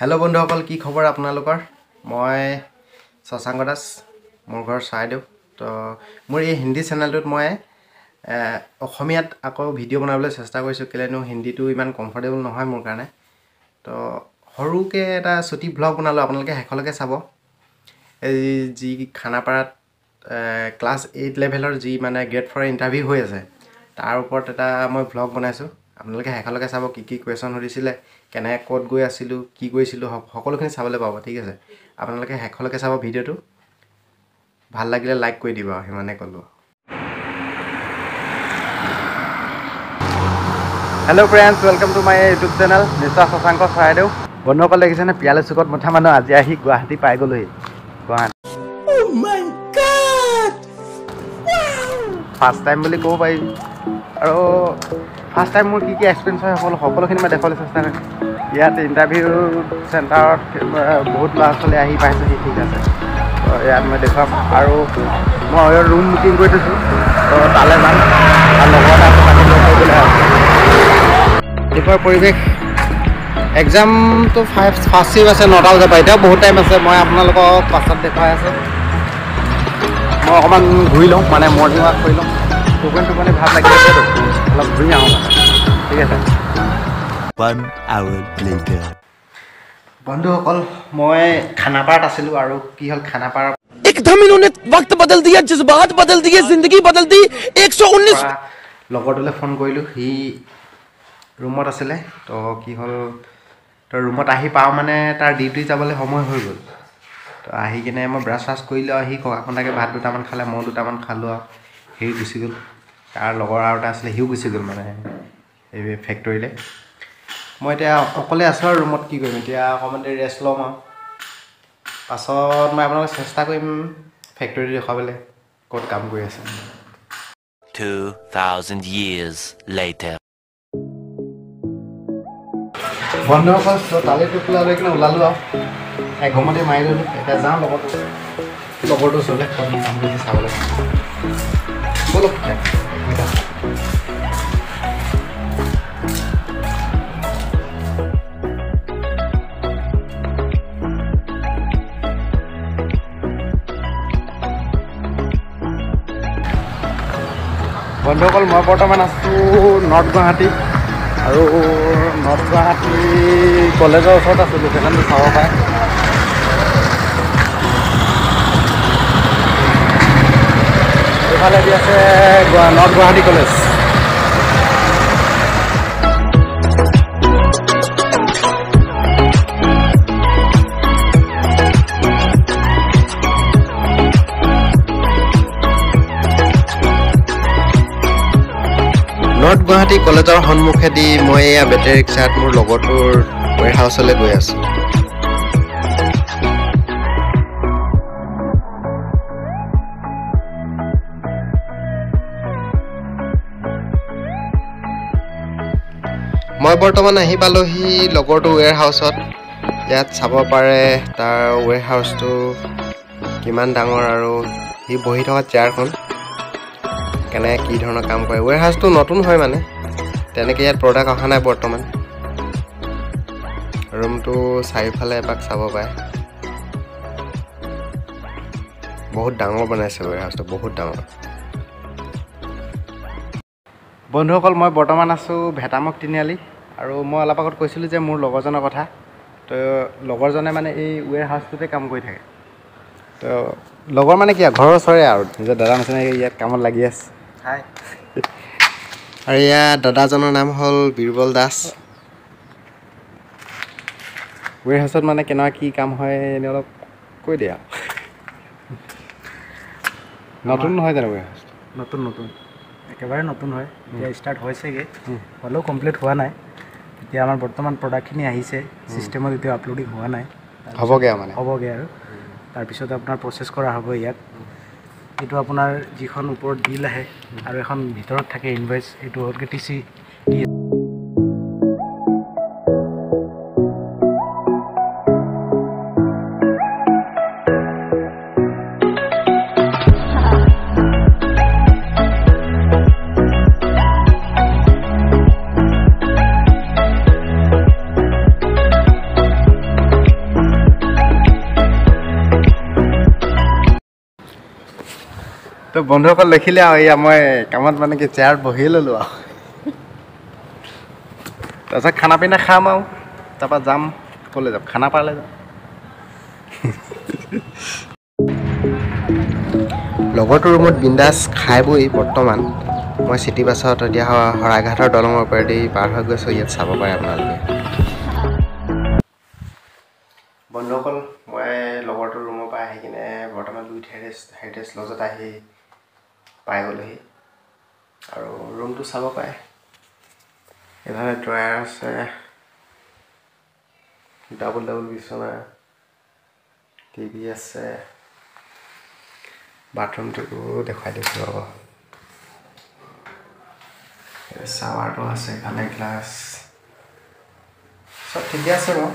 Hello बंधुসকল কি খবৰ আপোনালোকৰ মই শশাংক দাস মোৰ ঘৰ চাইদেউ তো মোৰ এই হিন্দী চেনেলটোত মই অসমীয়াত আকৌ ভিডিঅ' বনাবলৈ চেষ্টা কৰিছো কেলেনো হিন্দীটো ইমান কমফৰ্টেবল নহয় মোৰ কাৰণে তো হৰুকে এটা ছুটি ব্লগ বনালো আপোনালোকে হেকলৈকে চাব এই যি খানাপাৰাত ক্লাছ 8 লেভেলৰ যি মানে গ্ৰেড 4 ইন্টাৰভিউ হৈ আছে তাৰ ওপৰত এটা মই ব্লগ বনাইছো আপোনালোকে হেকলৈকে চাব কি কোৱেশ্চন হৰিছিলে কেনে কোড গৈ আছিল কি কৰিছিল সকলোখিনি চাবলৈ পাব ঠিক আছে আপোনালোকে হেকলৈকে চাব ভিডিঅ'টো ভাল লাগিলে লাইক কৰি দিবা হিমানে কলো hello friends welcome to my YouTube channel mister Shashank Saidev बंधुসকল দেখিছেনে পিয়ালে চুকত মথা মানুহ আজি আহি গুৱাহাটী পাই গলহি গুৱাহাটী ও মাই গড ফাৰ্স্ট টাইম বুলি কব পাই আৰু ফাৰ্স্ট টাইম মোৰ কি এক্সপেৰিয়েন্স হয় সকলোখিনি মই দেখাবলৈ চেষ্টা কৰিম ইয়াত ইন্টাৰভিউ চেণ্টাৰত বহুত ল'ৰা ছোৱালী আহি পাইছে ঠিক আছে তো ইয়াত মই দেখাম আৰু মই ৰুম বুকিং কৰি দিছোঁ তো তালৈ যাম আৰু লগত আছে তাতে লগ কৰিবলৈ ৰাতিপুৱাৰ পৰিৱেশ এক্সাম তো ফাৰ্ষ্ট শিফ্ট আছে 9টা বজাৰ পৰা এতিয়াও বহুত টাইম আছে মই আপোনালোকক পাছত দেখাই আছোঁ মই অকণমান ঘূৰি লওঁ মানে মৰ্ণিং ৱাক কৰি লওঁ টোপনি ভাল লাগি আছে অলপ ঘূৰি আহোঁ ঠিক আছে 1 hour later बंधुসকল মই খানাপাৰাত আছিলোঁ আৰু কি হ'ল খানাপাৰা एकदम इन्होंने वक्त बदल दिया जज्बात बदल दिए जिंदगी बदल दी 119 লগৰটোলৈ ফোন কৰিলোঁ সি ৰুমত আছিলে তো কি হ'ল তো ৰুমত আহি পাওঁ মানে তাৰ ডিউটি যাবলৈ সময় হৈ গ'ল তো আহি কিনে মই ব্ৰাছ চ্ৰাছ কৰিলোঁ আহি ককাখনকে ভাত দুটামান খালে মই দুটামান খালোঁ আৰু সি গুচি গ'ল তাৰ লগৰ আৰু এটা আছিলে সিও গুচি গ'ল মানে এই ফেক্টৰীলৈ মই এতিয়া অকলে আছোঁ আৰু ৰুমত কি কৰিম এতিয়া অকণমান দেৰি ৰেষ্ট ল'ম আৰু পাছত মই আপোনালোকক চেষ্টা কৰিম ফেক্টৰী দেখাবলৈ ক'ত কাম কৰি আছে 2000 years later বন্ধুসকল তালৈ টোপোলা লৈ কিনে ওলালোঁ আৰু এঘৰমতে মাৰি ল'লোঁ এতিয়া যাওঁ লগৰটো ওচৰলৈ কাম কৰি চাবলৈ ব'লক বন্ধুসকল মই বৰ্তমান আছোঁ নৰ্থ গুৱাহাটী আৰু নৰ্থ গুৱাহাটী কলেজৰ ওচৰত আছোঁ লোকেশ্যনটো চাব পাৰে এইফালে দি আছে north Guwahati college north Guwahati কলেজৰ সন্মুখেদি মই এয়া বেটেৰী ৰিক্সাত মোৰ লগৰটোৰ ৱেৰ হাউচলৈ গৈ আছোঁ মই বৰ্তমান আহি পালোহি লগৰটো ৱেৰ হাউচত ইয়াত চাব পাৰে তাৰ ৱেৰ হাউচটো কিমান ডাঙৰ আৰু সি বহি থকা চেয়াৰখন কেনে কি ধৰণৰ কাম কৰে ৱেৰ হাউচটো নতুন হয় মানে তেনেকৈ ইয়াত প্ৰডাক্ট অহা নাই বৰ্তমান ৰুমটো চাৰিওফালে এপাক চাব পাৰে বহুত ডাঙৰ বনাইছে ৱেৰ হাউচটো বহুত ডাঙৰ বন্ধুসকল মই বৰ্তমান আছোঁ ভেটামক তিনিআলি আৰু মই অলপ আগত কৈছিলোঁ যে মোৰ লগৰজনৰ কথা তো লগৰজনে মানে এই ৱেৰ হাউচটোতে কাম কৰি থাকে তো লগৰ মানে কি ঘৰৰ ওচৰৰে আৰু নিজৰ দাদা নিচিনাকৈ ইয়াত কামত লাগি আছে হাই আৰু ইয়াৰ দাদাজনৰ নাম হ'ল বীৰবল দাস ৱেৰ হাউচত মানে কেনেকুৱা কি কাম হয় এনে অলপ কৈ দিয়া নতুন নহয় জানো ৱেৰ হাউচ নতুন একেবাৰে নতুন হয় এতিয়া ষ্টাৰ্ট হৈছেগৈ হ'লেও কমপ্লিট হোৱা নাই এতিয়া আমাৰ বৰ্তমান প্ৰডাক্টখিনি আহিছে ছিষ্টেমত এতিয়া আপলোডিং হোৱা নাই হ'বগৈ আৰু তাৰপিছত আপোনাৰ প্ৰচেছ কৰা হ'ব ইয়াত এইটো আপোনাৰ যিখন ওপৰত বিল আহে আৰু এখন ভিতৰত থাকে ইনভইচ এইটো হ'লগৈ TC তো বন্ধুসকল দেখিলে আৰু এয়া মই কামত মানে কি চেয়াৰত বহি ল'লোঁ আৰু তাৰপিছত খানা পিনা খাম আৰু তাৰপৰা যাম ক'লৈ যাম খানা পালে যাম লগৰটোৰ ৰুমত বিন্দাছ খাই বৈ বৰ্তমান মই চিটি বাছত এতিয়া শৰাইঘাটৰ দলঙৰ ওপৰেদি পাৰ হৈ গৈছোঁ ইয়াত চাব পাৰে আপোনালোকে বন্ধুসকল মই লগৰটোৰ ৰুমৰ পৰা আহি কিনে বৰ্তমান হেৰিটেজ লজত আহি পাই গ'লোহি আৰু ৰুমটো চাব পাৰে এফালে ড্ৰয়াৰ আছে ডাবল বিচনা টিভি আছে বাথৰুমটো দেখুৱাই দিছোঁ ৰ'ব শাৱাৰটো আছে ইফালে গ্লাছ চব ঠিকে আছে বাৰু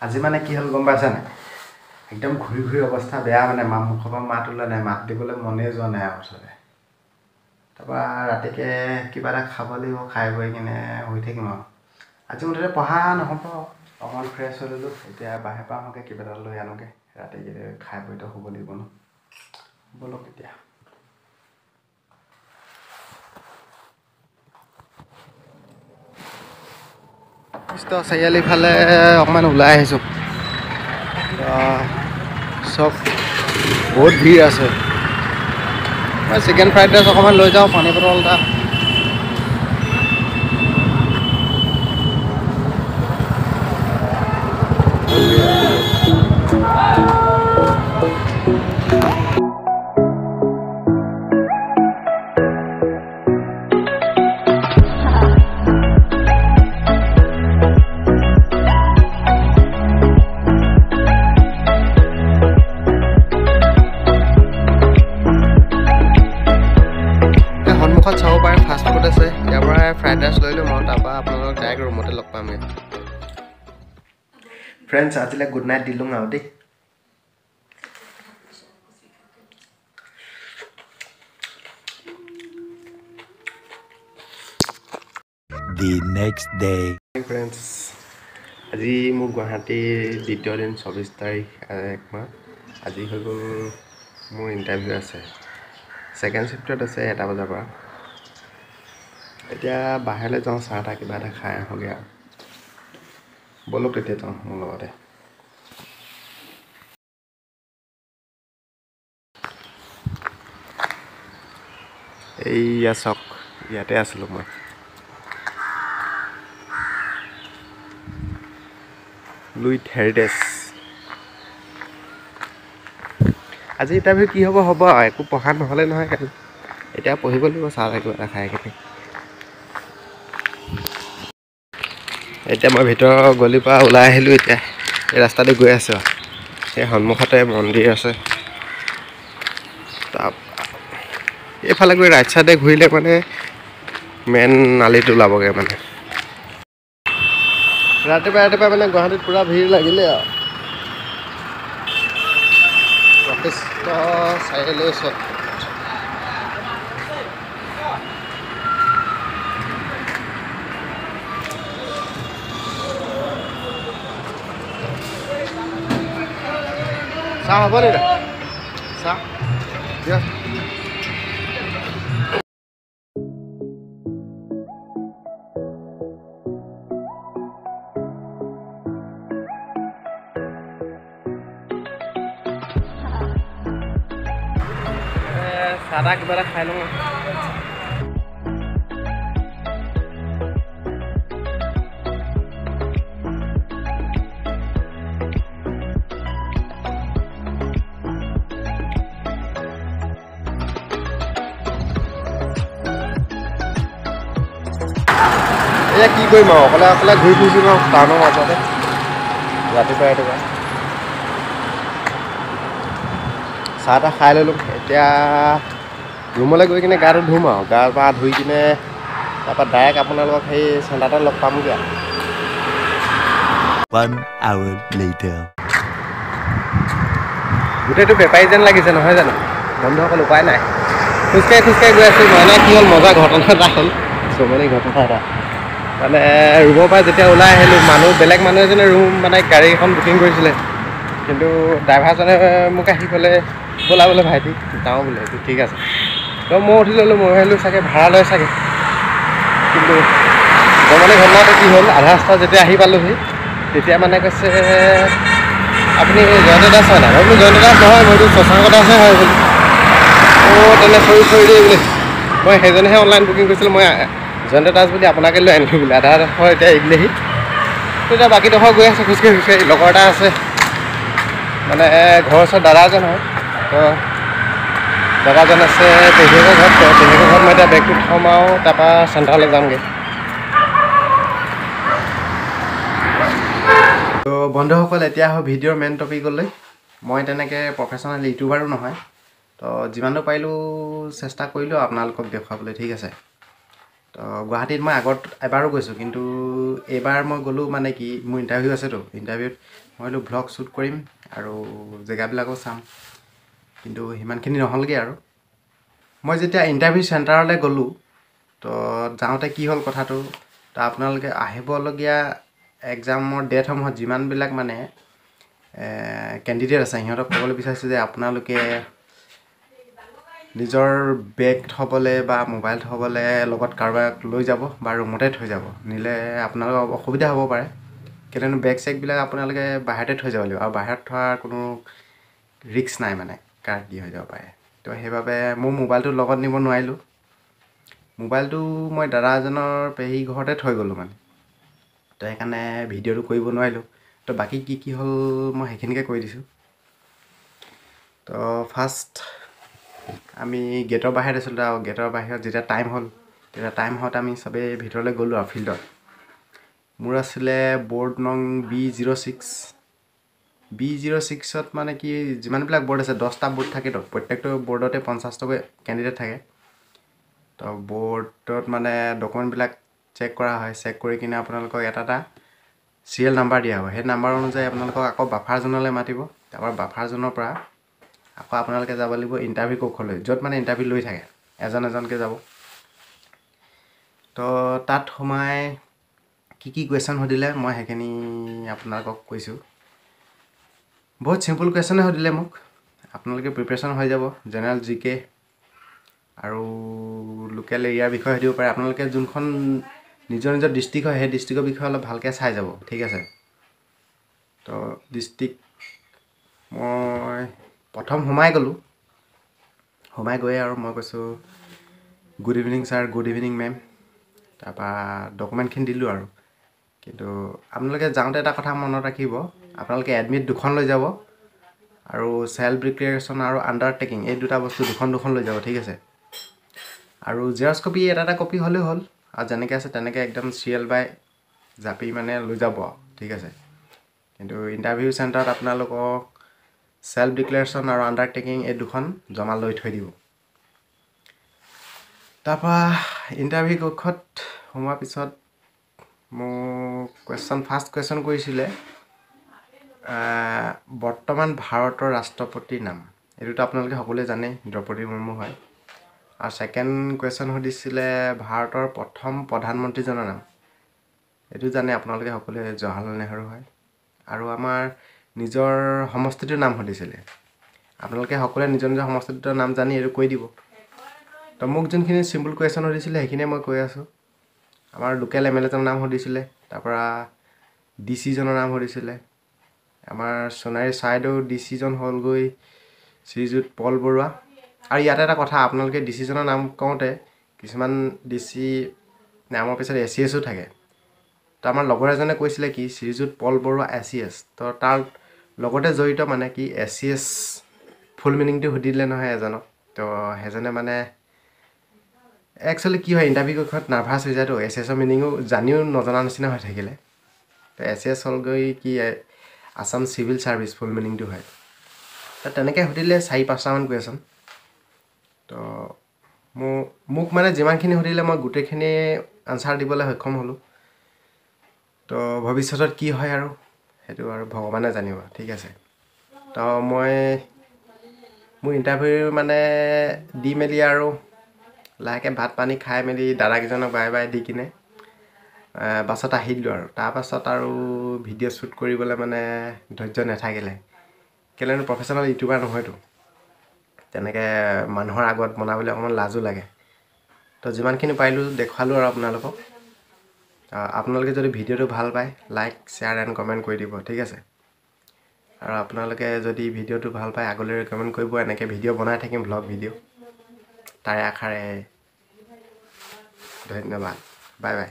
আজি মানে কি হ'ল গম পাইছানে একদম ঘূৰি অৱস্থা বেয়া মানে মুখৰ পৰা মাত ওলোৱা নাই মাত দিবলৈ মনেই যোৱা নাই আৰু ওচৰতে তাৰপৰা ৰাতিকে কিবা এটা খাব লাগিব খাই বৈ কিনে শুই থাকিম আৰু আজি মুঠতে পঢ়া নহ'ব অকণমান ফ্ৰেছ হৈ ল'লোঁ এতিয়া বাহিৰৰ পৰা আহোঁগৈ কিবা এটা লৈ আনোগৈ ৰাতিকে খাই বৈতো শুব লাগিব ন ব'লক এতিয়া চাৰিআলি ফালে অকণমান ওলাই আহিছোঁ চব বহুত ভিৰ আছে মই চিকেন ফ্ৰাইড ৰাইচ অকণমান লৈ যাওঁ পানী বটল এটা চাব পাৰে ফাষ্ট ফুড আছে ইয়াৰ পৰা ফ্ৰাইড ৰাইচ লৈ ল'ম আৰু তাৰপৰা আপোনালোকক ডাইৰেক্ট ৰুমতে লগ পামগৈ ফ্ৰেণ্ডছ আজিলৈ গুড নাইট দিলোঁ আৰু দেই The next day. ফ্ৰেণ্ডছ আজি মোৰ গুৱাহাটীৰ দ্বিতীয় দিন 24 তাৰিখ 1 মাহ আজি হৈ গ'ল মোৰ ইণ্টাৰভিউ আছে ছেকেণ্ড শিফ্টত আছে 1টা বজাৰ পৰা এতিয়া বাহিৰলৈ যাওঁ চাহ এটা কিবা এটা খাই আহোঁগৈ আৰু ব'লক তেতিয়া যাওঁ মোৰ লগতে এইয়া চাওক ইয়াতে আছিলোঁ মই লুইথ হেৰিটেজ আজি ইণ্টাৰভিউ কি হ'ব আৰু একো পঢ়া নহ'লে নহয় কালি এতিয়া পঢ়িব লাগিব চাহ কিবা এটা খাই কিনে এতিয়া মই ভিতৰৰ গলিৰ পৰা ওলাই আহিলোঁ এতিয়া এই ৰাস্তাতে গৈ আছোঁ সেই সন্মুখতে মন্দিৰ আছে এইফালে গৈ ৰাইট চাইডে ঘূৰিলে মানে মেইন নালিটো ওলাবগৈ মানে ৰাতিপুৱা মানে গুৱাহাটীত পূৰা ভিৰ লাগিলে আৰু বশিষ্ঠ চাৰিআলিৰ ওচৰত চাহ হ'ব নি চাহ দিয়ক চাহ তাহ কিবা এটা খাই লওঁ এয়া কি কৰিম আৰু অকলে ঘূৰি ফুৰিছোঁ ন টাউনৰ মাজতে ৰাতিপুৱা চাহ তাহ খাই ল'লোঁ এতিয়া ৰুমলৈ গৈ কিনে গাটো ধুম আৰু গা পা ধুই কিনে তাৰপৰা ডাইৰেক্ট আপোনালোকক সেই চেণ্টাৰতে লগ পামগৈ আৰু 1 hour later. গোটেইটো বেপাৰী যেন লাগিছে নহয় জানো বন্ধুসকল উপায় নাই খোজকাঢ়ি গৈ আছোঁ মানে কি হ'ল মজা ঘটনা এটা হ'ল চমনি ঘটনা এটা মানে ৰুমৰ পৰা যেতিয়া ওলাই আহিলোঁ বেলেগ মানুহ এজনে ৰুম মানে গাড়ী এখন বুকিং কৰিছিলে কিন্তু ড্ৰাইভাৰজনে মোক আহি ক'লে ব'লা বোলে ভাইটি যাওঁ বোলে এইটো ঠিক আছে তো মই উঠি ল'লোঁ মই ভাবিলোঁ চাগে ভাড়া লয় চাগে কিন্তু মানে ঘটনাটো কি হ'ল আধা ৰাস্তা যেতিয়া আহি পালোঁহি তেতিয়া মানে কৈছে আপুনি জয়ন্ত দাস হয় নাই মই বোলো জয়ন্ত দাস নহয় মইতো শশাংক দাসহে হয় বোলো তেনে চৰি দেই বোলে মই সেইজনেহে অনলাইন বুকিং কৰিছিলোঁ মই জয়ন্ত দাস বুলি আপোনাকে লৈ আনিলোঁ বোলে আধা ডোখৰ এতিয়া এৰিলেহি তেতিয়া বাকীডোখৰ গৈ আছে খোজকাঢ়ি লগৰ এটা আছে মানে ঘৰৰ ওচৰত দাদা এজন হয় তো দাদাজন আছে পেহীয়েকৰ ঘৰত মই এতিয়া বেগটো থ'ম আৰু তাৰপৰা চেণ্টাৰলৈ যামগৈ তো বন্ধুসকল এতিয়া হয় ভিডিঅ'ৰ মেইন টপিকলৈ মই তেনেকৈ প্ৰফেশ্যনেল ইউটিউবাৰো নহয় তো যিমানটো পাৰিলোঁ চেষ্টা কৰিলোঁ আপোনালোকক দেখুৱাবলৈ ঠিক আছে তো গুৱাহাটীত মই আগত এবাৰো গৈছোঁ কিন্তু এইবাৰ মই গ'লোঁ মানে কি মোৰ ইণ্টাৰভিউ আছেতো ইণ্টাৰভিউত মই বোলো ভ্লগ শ্বুট কৰিম আৰু জেগাবিলাকো চাম কিন্তু সিমানখিনি নহ'লগৈ আৰু মই যেতিয়া ইণ্টাৰভিউ চেণ্টাৰলৈ গ'লোঁ তো যাওঁতে কি হ'ল কথাটো তো আপোনালোকে আহিবলগীয়া এক্সামৰ ডেটসমূহত যিমানবিলাক মানে কেণ্ডিডেট আছে সিহঁতক ক'বলৈ বিচাৰিছোঁ যে আপোনালোকে নিজৰ বেগ থ'বলৈ বা মোবাইল থ'বলৈ লগত কাৰোবাক লৈ যাব বা ৰুমতে থৈ যাব নিলে আপোনালোকৰ অসুবিধা হ'ব পাৰে কিয়নো বেগ চেগবিলাক আপোনালোকে বাহিৰতে থৈ যাব লাগিব আৰু বাহিৰত থোৱাৰ কোনো ৰিস্ক নাই মানে কাৰ কি হৈ যাব পাৰে তো সেইবাবে মোৰ মোবাইলটো লগত নিব নোৱাৰিলোঁ মোবাইলটো মই দাদা এজনৰ পেহী ঘৰতে থৈ গ'লোঁ মানে তো সেইকাৰণে ভিডিঅ'টো কৰিব নোৱাৰিলোঁ তো বাকী কি হ'ল মই সেইখিনিকে কৈ দিছোঁ তো ফাৰ্ষ্ট আমি গেটৰ বাহিৰত আছিলোঁ আৰু গেটৰ বাহিৰত যেতিয়া টাইম হ'ল তেতিয়া টাইম হওঁতে আমি চবেই ভিতৰলৈ গ'লোঁ আৰু ফিল্ডত মোৰ আছিলে বৰ্ড নং B06 মানে কি যিমানবিলাক বৰ্ড আছে 10টা বৰ্ড থাকেতো প্ৰত্যেকটো বৰ্ডতে 50টাকৈ কেণ্ডিডেট থাকে তো বৰ্ডত মানে ডকুমেণ্টবিলাক চেক কৰা হয় চেক কৰি কিনে আপোনালোকক এটা চিৰিয়েল নাম্বাৰ দিয়া হ'ব সেই নাম্বাৰ অনুযায়ী আপোনালোকক আকৌ বাফাৰ জোনলৈ মাতিব তাৰপৰা বাফাৰ জোনৰ পৰা আকৌ আপোনালোকে যাব লাগিব ইণ্টাৰভিউ কক্ষলৈ য'ত মানে ইণ্টাৰভিউ লৈ থাকে এজনকৈ যাব তো তাত সোমাই কি কুৱেশ্যন সুধিলে মই সেইখিনি আপোনালোকক কৈছোঁ বহুত চিম্পল কুৱেশ্যনে সুধিলে মোক আপোনালোকে প্ৰিপেৰেশ্যন হৈ যাব জেনেৰেল GK আৰু লোকেল এৰিয়াৰ বিষয়ে সুধিব পাৰে আপোনালোকে যোনখন নিজৰ ডিষ্ট্ৰিক্ট হয় সেই ডিষ্ট্ৰিক্টৰ বিষয়ে অলপ ভালকৈ চাই যাব ঠিক আছে তো ডিষ্ট্ৰিক্ট মই প্ৰথম সোমাই গ'লোঁ সোমাই গৈয়ে আৰু মই কৈছোঁ good evening sir good evening ma'am তাৰপৰা ডকুমেণ্টখিনি দিলোঁ আৰু কিন্তু আপোনালোকে যাওঁতে এটা কথা মনত ৰাখিব আপোনালোকে এডমিট 2খন লৈ যাব আৰু চেল্ফ ডিক্লেৰেশ্যন আৰু আণ্ডাৰটেকিং এই দুটা বস্তু দুখন লৈ যাব ঠিক আছে আৰু জেৰক্স কপি এটা কপি হ'লেও হ'ল আৰু যেনেকৈ আছে তেনেকৈ একদম চিৰিয়েল বাই জাপি মানে লৈ যাব ঠিক আছে কিন্তু ইণ্টাৰভিউ চেণ্টাৰত আপোনালোকক চেল্ফ ডিক্লেৰেশ্যন আৰু আণ্ডাৰটেকিং এই দুখন জমা লৈ থৈ দিব তাৰপৰা ইণ্টাৰভিউ কক্ষত সোমোৱাৰ পিছত মোক ফাৰ্ষ্ট কুৱেশ্যন কৰিছিলে বৰ্তমান ভাৰতৰ ৰাষ্ট্ৰপতিৰ নাম এইটোতো আপোনালোকে সকলোৱে জানে দ্ৰৌপদী মুৰ্মু হয় আৰু ছেকেণ্ড কুৱেশ্যন সুধিছিলে ভাৰতৰ প্ৰথম প্ৰধানমন্ত্ৰীজনৰ নাম এইটো জানে আপোনালোকে সকলোৱে জৱাহৰলাল নেহৰু হয় আৰু আমাৰ নিজৰ সমষ্টিটোৰ নাম সুধিছিলে আপোনালোকে সকলোৱে নিজৰ সমষ্টিটোৰ নাম জানি এইটো কৈ দিব তো মোক যোনখিনি চিম্পল কুৱেশ্যন সুধিছিলে সেইখিনিয়ে মই কৈ আছোঁ আমাৰ লোকেল MLA জনৰ নাম সুধিছিলে তাৰপৰা DC জনৰ নাম সুধিছিলে আমাৰ সোণাৰী ছাইডৰ DC জন হ'লগৈ শ্ৰীযুত পল বৰুৱা আৰু ইয়াতে এটা কথা আপোনালোকে DC জনৰ নাম কওঁতে কিছুমান DC নামৰ পিছত ACSও থাকে তো আমাৰ লগৰ এজনে কৈছিলে কি শ্ৰীযুত পল বৰুৱা ACS তো তাৰ লগতে জড়িত মানে কি ACS ফুল মিনিংটো সুধিলে নহয় এজনক তো সেইজনে মানে একচুৱেলি কি হয় ইণ্টাৰভিউ কক্ষত নাৰ্ভাছ হৈ যায়তো ACSৰ মিনিঙো জানিও নজনা নিচিনা হৈ থাকিলে তো ACS হ'লগৈ কি আছাম চিভিল ছাৰ্ভিচ ফুল মিনিংটো হয় তো তেনেকৈ সুধিলে 4-5টামান কুৱেশ্যন তো মোক মানে যিমানখিনি সুধিলে মই গোটেইখিনি আনচাৰ দিবলৈ সক্ষম হ'লোঁ তো ভৱিষ্যতত কি হয় আৰু সেইটো আৰু ভগৱানে জানিব ঠিক আছে তো মই মোৰ ইণ্টাৰভিউ মানে দি মেলি আৰু লাহেকৈ ভাত পানী খাই মেলি দাদাকেইজনক বাই দি কিনে বাছত আহিলোঁ আৰু তাৰপাছত আৰু ভিডিঅ' শ্বুট কৰিবলৈ মানে ধৈৰ্য নাথাকিলে কেলেনো প্ৰফেশ্যনেল ইউটিউবাৰ নহয়তো তেনেকৈ মানুহৰ আগত বনাবলৈ অকণমান লাজো লাগে তো যিমানখিনি পাৰিলোঁ দেখুৱালোঁ আৰু আপোনালোকক আপোনালোকে যদি ভিডিঅ'টো ভাল পায় লাইক শ্বেয়াৰ এণ্ড কমেণ্ট কৰি দিব ঠিক আছে আৰু আপোনালোকে যদি ভিডিঅ'টো ভাল পায় আগলৈ ৰেকমেণ্ড কৰিব এনেকৈ ভিডিঅ' বনাই থাকিম ভ্লগ ভিডিঅ' তাৰে আশাৰে ধন্যবাদ বাই বাই